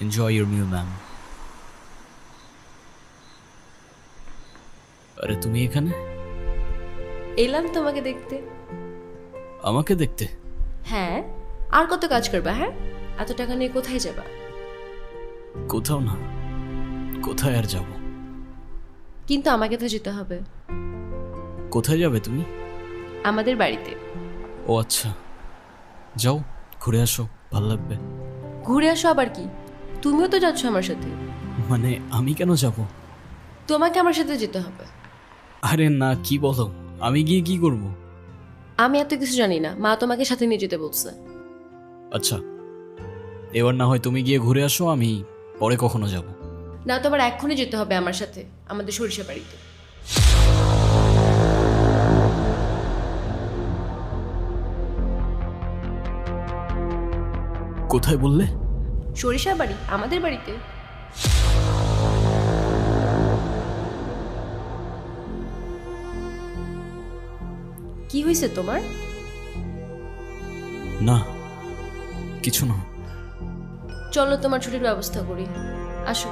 Enjoy your meal, ma'am. আরে তুমি এখানে? এলাম তোমাকে দেখতে। আমাকে দেখতে? হ্যাঁ, আর কত কাজ করবা? হ্যাঁ, এত টাকা নিয়ে কোথায় যাবা? কোথাও না। কোথায় আর যাব? কিন্তু আমাকে তো যেতে হবে। কোথায় যাবে তুমি? আমাদের বাড়িতে। ও আচ্ছা, যাও ঘুরে আসো, ভালো লাগবে। ঘুরে আসো আবার কি? তুমিও তো যাচ্ছ আমার সাথে। মানে আমি কেন যাব? তোমাকে আমার সাথে যেতে হবে। আরে না, কি বলো? আমি গিয়ে কি করব? আমি এত কিছু জানি না, মা তোমাকে সাথে নিয়ে যেতে বলছে। আচ্ছা, এবার না হয় তুমি গিয়ে ঘুরে আসো, আমি পরে কখনো যাব। না, তোমার এক্ষুনি যেতে হবে আমার সাথে আমাদের সরিষা বাড়িতে। কোথায় বললে? সরিষা বাড়ি, আমাদের বাড়িতে। কি হয়েছে তোমার? না, কিছু না। চলো তোমার ছুটির ব্যবস্থা করি, আসো।